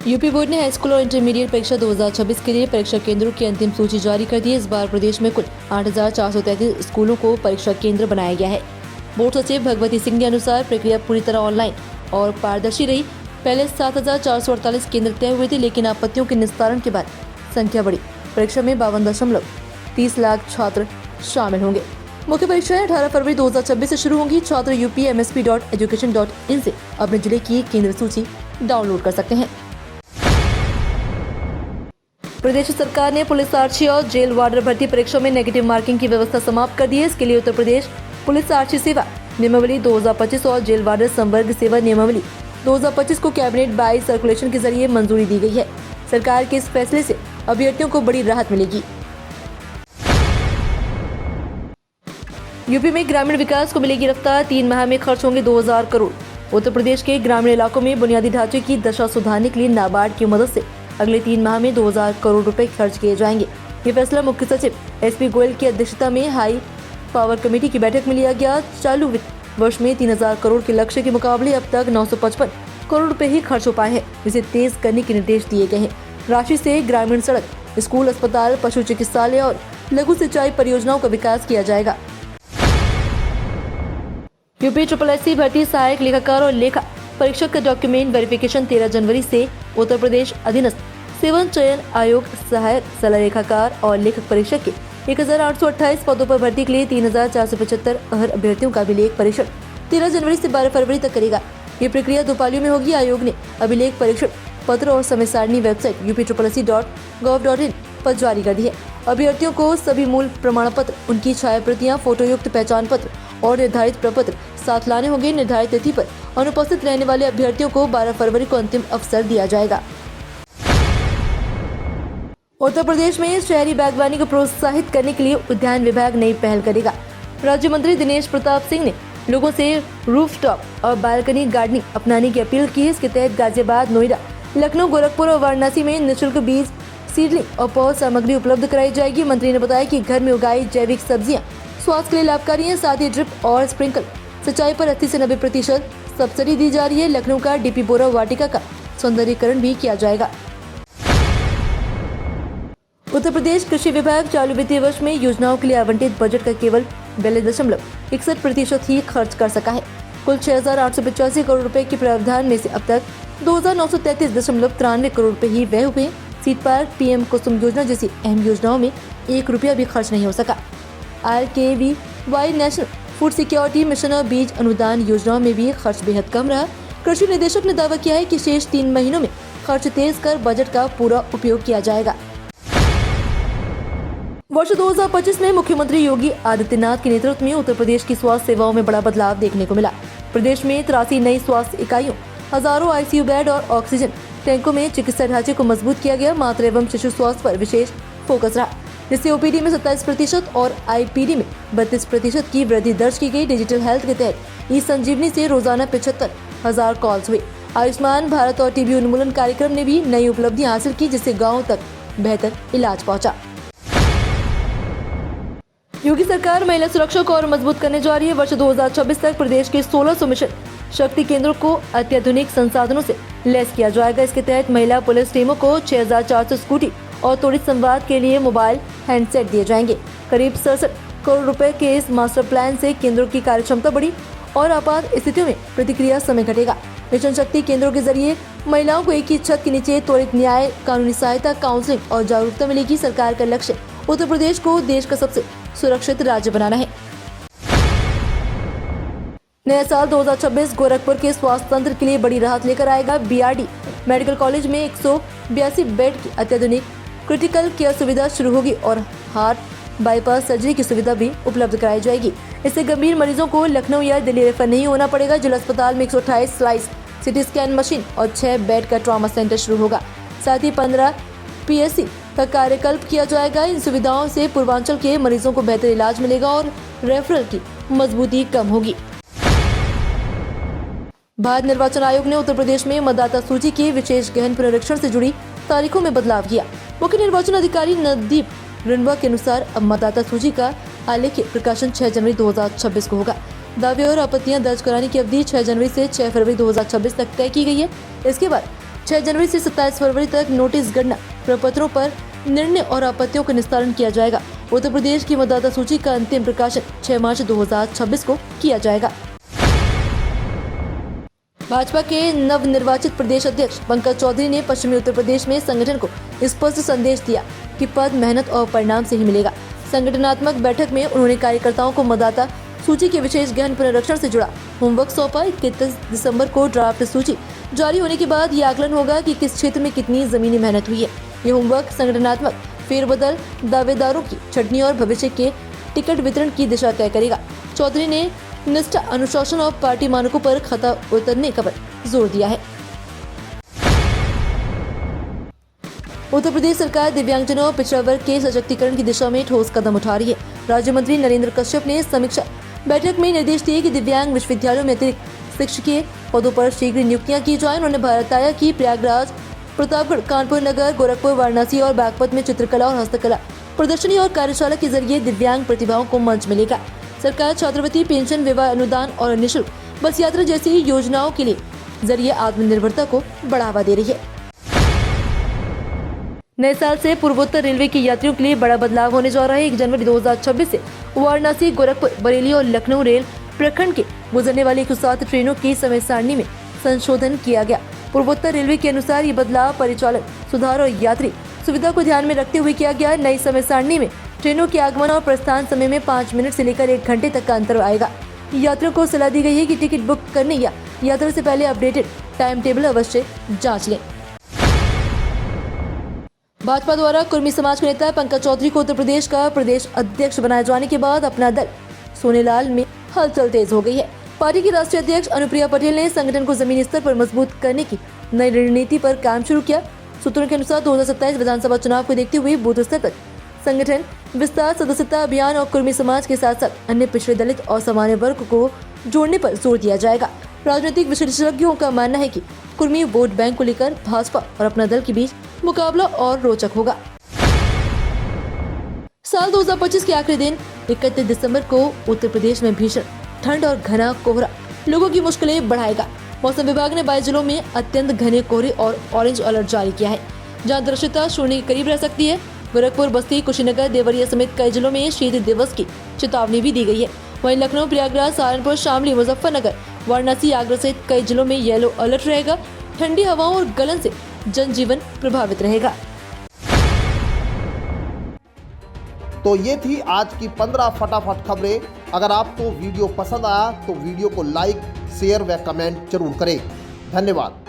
UP board ने high school और intermediate परीक्षा 2026 के लिए परीक्षा केंद्रों की अंतिम सूची जारी कर दी है। इस बार प्रदेश में कुल 8,433 स्कूलों को परीक्षा केंद्र बनाया गया है। बोर्ड सचिव भगवती सिंह के अनुसार प्रक्रिया पूरी तरह ऑनलाइन और पारदर्शी रही। पहले 7,448 केंद्र तय हुए थे, लेकिन आपत्तियों के निस्तारण के बाद संख्या बढ़ी। परीक्षा में 52.30 लाख छात्र शामिल होंगे। मुख्य परीक्षाएं 18 फरवरी 2026 से शुरू होंगी। छात्र upmsp.education.in से अपने जिले की केंद्र सूची डाउनलोड कर सकते हैं। प्रदेश सरकार ने पुलिस आरक्षी और जेल वार्डर भर्ती परीक्षा में नेगेटिव मार्किंग की व्यवस्था समाप्त कर दी है। इसके लिए उत्तर प्रदेश पुलिस आरक्षी सेवा नियमावली 2025 और जेल वार्डर संवर्ग सेवा नियमावली 2025 को कैबिनेट बाई सर्कुलेशन के जरिए मंजूरी दी गई है। सरकार के इस फैसले से अभ्यर्थियों को बड़ी राहत मिलेगी। यूपी में ग्रामीण विकास को मिलेगी रफ्तार। 3 माह में खर्च होंगे 2,000 करोड़। उत्तर प्रदेश के ग्रामीण इलाकों में बुनियादी ढांचे की दशा सुधारने के लिए नाबार्ड की मदद से अगले 3 माह में 2,000 करोड़ रुपए खर्च किए जाएंगे। ये फैसला मुख्य सचिव एसपी गोयल की अध्यक्षता में हाई पावर कमेटी की बैठक में लिया गया। चालू वित्त वर्ष में 3,000 करोड़ के लक्ष्य के मुकाबले अब तक 955 करोड़ रुपए ही खर्च हो पाए हैं, जिसे तेज करने के निर्देश दिए गए हैं। राशि से ग्रामीण सड़क, स्कूल, अस्पताल, पशु चिकित्सालय और लघु सिंचाई परियोजनाओं का विकास किया जाएगा। यूपी SSSC भर्ती सहायक लेखाकार और लेखा परीक्षक का डॉक्यूमेंट वेरिफिकेशन 13 जनवरी से उत्तर प्रदेश अधीनस्थ सेवन चयन आयोग सहायक सलाह लेखाकार और लेखक परीक्षक के 1,828 पदों पर भर्ती के लिए 3,475 अहर अभ्यर्थियों का अभिलेख परीक्षण 13 जनवरी से 12 फरवरी तक करेगा। ये प्रक्रिया 2 पालियों में होगी। आयोग ने अभिलेख परीक्षण पत्र और समय सारणी वेबसाइट upSSC.gov.in पर जारी कर दी है। अभ्यर्थियों को सभी मूल प्रमाण पत्र, उनकी छायाप्रतियां, फोटोयुक्त पहचान पत्र और निर्धारित प्रपत्र साथ लाने होंगे। निर्धारित तिथि पर अनुपस्थित रहने वाले अभ्यर्थियों को 12 फरवरी को अंतिम अवसर दिया जाएगा। उत्तर प्रदेश में शहरी बागवानी को प्रोत्साहित करने के लिए उद्यान विभाग नई पहल करेगा। राज्य मंत्री दिनेश प्रताप सिंह ने लोगों से रूफटॉप और बालकनी गार्डनिंग अपनाने की अपील की है। इसके तहत गाजियाबाद, नोएडा, लखनऊ, गोरखपुर और वाराणसी में निःशुल्क बीज, सीडलिंग और पौध सामग्री उपलब्ध कराई जाएगी। मंत्री ने बताया कि घर में उगाई जैविक सब्जियां स्वास्थ्य के लिए लाभकारी है। साथ ही ड्रिप और स्प्रिंकल सिंचाई पर 80 से 90% सब्सिडी दी जा रही है। लखनऊ का डीपी बोरा वाटिका का सौंदर्यीकरण भी किया जाएगा। उत्तर प्रदेश कृषि विभाग चालू वित्तीय वर्ष में योजनाओं के लिए आवंटित बजट का केवल 42.61% ही खर्च कर सका है। कुल 6,885 करोड़ रुपए के प्रावधान में से अब तक 2,933.93 करोड़ रुपए ही व्यय हुए। सीट पार्क, पीएम कुसुम योजना जैसी अहम योजनाओं में 1 रुपया भी खर्च नहीं हो सका। RKVY national food security mission और बीज अनुदान योजनाओं में भी खर्च बेहद कम रहा। कृषि निदेशक ने दावा किया है कि शेष 3 महीनों में खर्च तेज कर बजट का पूरा उपयोग किया जाएगा। वर्ष 2025 में मुख्यमंत्री योगी आदित्यनाथ के नेतृत्व में उत्तर प्रदेश की स्वास्थ्य सेवाओं में बड़ा बदलाव देखने को मिला। प्रदेश में 83 नई स्वास्थ्य इकाइयों, हजारों ICU बेड और ऑक्सीजन टैंकों में चिकित्सा ढांचे को मजबूत किया गया। मातृ एवं शिशु स्वास्थ्य पर विशेष फोकस रहा, जिससे OPD में 27% और IPD में 32% की वृद्धि दर्ज की गई। डिजिटल हेल्थ के तहत ई-संजीवनी से रोजाना 75,000 कॉल्स हुए। आयुष्मान भारत और टीबी उन्मूलन कार्यक्रम ने भी नई उपलब्धियां हासिल की, जिससे गाँव तक बेहतर इलाज पहुँचा। योगी सरकार महिला सुरक्षा को और मजबूत करने जा रही है। वर्ष 2026 तक प्रदेश के 1600 मिशन शक्ति केंद्रों को अत्याधुनिक संसाधनों से लैस किया जाएगा। इसके तहत महिला पुलिस टीमों को 6,400 स्कूटी और त्वरित संवाद के लिए मोबाइल हैंडसेट दिए जाएंगे। करीब 67 करोड़ रुपए के इस मास्टर प्लान से केंद्रों की कार्यक्षमता बढ़ी और आपात स्थितियों में प्रतिक्रिया समय घटेगा। मिशन शक्ति केंद्रों के जरिए महिलाओं को एक ही छत के नीचे त्वरित न्याय, कानूनी सहायता, काउंसलिंग और जागरूकता मिलेगी। सरकार का लक्ष्य उत्तर प्रदेश को देश का सबसे सुरक्षित राज्य बनाना है। नया साल 2026 गोरखपुर के स्वास्थ्य तंत्र के लिए बड़ी राहत लेकर आएगा। BRD मेडिकल कॉलेज में 182 बेड की अत्याधुनिक क्रिटिकल केयर सुविधा शुरू होगी और हार्ट बाईपास सर्जरी की सुविधा भी उपलब्ध कराई जाएगी। इससे गंभीर मरीजों को लखनऊ या दिल्ली रेफर नहीं होना पड़ेगा। जिला अस्पताल में 128 स्लाइस CT स्कैन मशीन और 6 बेड का ट्रॉमा सेंटर शुरू होगा। साथ ही 15 PSC का कार्यकल्प किया जाएगा। इन सुविधाओं से पूर्वांचल के मरीजों को बेहतर इलाज मिलेगा और रेफरल की मजबूती कम होगी। भारत निर्वाचन आयोग ने उत्तर प्रदेश में मतदाता सूची के विशेष गहन पुनरीक्षण से जुड़ी तारीखों में बदलाव किया। मुख्य निर्वाचन अधिकारी नवदीप रिनवा के अनुसार अब मतदाता सूची का आलेख्य प्रकाशन 6 जनवरी 2026 को होगा। दावे और आपत्तियां दर्ज कराने की अवधि 6 जनवरी से 6 फरवरी 2026 तक तय की गई है। इसके बाद 6 जनवरी से 27 फरवरी तक नोटिस गणना प्रपत्रों पर निर्णय और आपत्तियों का निस्तारण किया जाएगा। उत्तर प्रदेश की मतदाता सूची का अंतिम प्रकाशन 6 मार्च 2026 को किया जाएगा। भाजपा के नवनिर्वाचित प्रदेश अध्यक्ष पंकज चौधरी ने पश्चिमी उत्तर प्रदेश में संगठन को स्पष्ट संदेश दिया कि पद मेहनत और परिणाम से ही मिलेगा। संगठनात्मक बैठक में उन्होंने कार्यकर्ताओं को मतदाता सूची के विशेष गहन पुनरीक्षण से जुड़ा होमवर्क सौंपा। 31 दिसंबर को ड्राफ्ट सूची जारी होने के बाद यह आकलन होगा कि किस क्षेत्र में कितनी जमीनी मेहनत हुई है। ये होमवर्क संगठनात्मक फेरबदल, दावेदारों की छटनी और भविष्य के टिकट वितरण की दिशा तय करेगा। चौधरी ने निष्ठा, अनुशासन और पार्टी मानकों पर खता उतरने पर जोर दिया है। उत्तर प्रदेश सरकार दिव्यांगजनों और पिछड़ा वर्ग के सशक्तिकरण की दिशा में ठोस कदम उठा रही है। राज्य मंत्री नरेंद्र कश्यप ने समीक्षा बैठक में निर्देश दिए कि दिव्यांग विश्वविद्यालयों में अतिरिक्त शिक्षकीय पदों पर शीघ्र नियुक्तियां की जाएं। उन्होंने बताया कि प्रयागराज, प्रतापगढ़, कानपुर नगर, गोरखपुर, वाराणसी और बागपत में चित्रकला और हस्तकला प्रदर्शनी और कार्यशाला के जरिए दिव्यांग प्रतिभाओं को मंच मिलेगा। सरकार छात्रवृत्ति, पेंशन, विवाह अनुदान और निःशुल्क बस यात्रा जैसी योजनाओं के लिए जरिए आत्मनिर्भरता को बढ़ावा दे रही है। नए साल से पूर्वोत्तर रेलवे के यात्रियों के लिए बड़ा बदलाव होने जा रहा है। 1 जनवरी 2026 से वाराणसी, गोरखपुर, बरेली और लखनऊ रेल प्रखंड के गुजरने वाली 107 ट्रेनों की समय सारणी में संशोधन किया गया। पूर्वोत्तर रेलवे के अनुसार ये बदलाव परिचालन सुधार और यात्री सुविधा को ध्यान में रखते हुए किया गया। नई समय सारणी में ट्रेनों के आगमन और प्रस्थान समय में 5 मिनट से लेकर 1 घंटे तक का अंतर आएगा। यात्रियों को सलाह दी गई है कि टिकट बुक करने या यात्रा से पहले अपडेटेड टाइम टेबल अवश्य जांच लें। भाजपा द्वारा कुर्मी समाज के नेता पंकज चौधरी को उत्तर प्रदेश का प्रदेश अध्यक्ष बनाए जाने के बाद अपना दल सोनेलाल में हलचल तेज हो गई है। पार्टी की राष्ट्रीय अध्यक्ष अनुप्रिया पटेल ने संगठन को जमीनी स्तर पर मजबूत करने की नई रणनीति पर काम शुरू किया। सूत्रों के अनुसार 2027 विधानसभा चुनाव को देखते हुए बूथ स्तर तक संगठन विस्तार, सदस्यता अभियान और कुर्मी समाज के साथ साथ अन्य पिछड़े दलित और सामान्य वर्ग को जोड़ने पर जोर दिया जाएगा। राजनीतिक विशेषज्ञों का मानना है कि कुर्मी वोट बैंक को लेकर भाजपा और अपना दल के बीच मुकाबला और रोचक होगा। साल 2025 के आखिरी दिन 31 दिसंबर को उत्तर प्रदेश में भीषण ठंड और घना कोहरा लोगों की मुश्किलें बढ़ाएगा। मौसम विभाग ने 22 जिलों में अत्यंत घने कोहरे और ऑरेंज अलर्ट जारी किया है, जहां दृश्यता शून्य के करीब रह सकती है। गोरखपुर, बस्ती, कुशीनगर, देवरिया समेत कई जिलों में शीत दिवस की चेतावनी भी दी गई है। वहीं लखनऊ, प्रयागराज, सहारनपुर, शामली, मुजफ्फरनगर, वाराणसी, आगरा सहित कई जिलों में येलो अलर्ट रहेगा। ठंडी हवाओं और गलन से जनजीवन प्रभावित रहेगा। तो ये थी आज की 15 फटाफट खबरें। अगर आपको वीडियो पसंद आया तो वीडियो को लाइक, शेयर व कमेंट जरूर करें। धन्यवाद।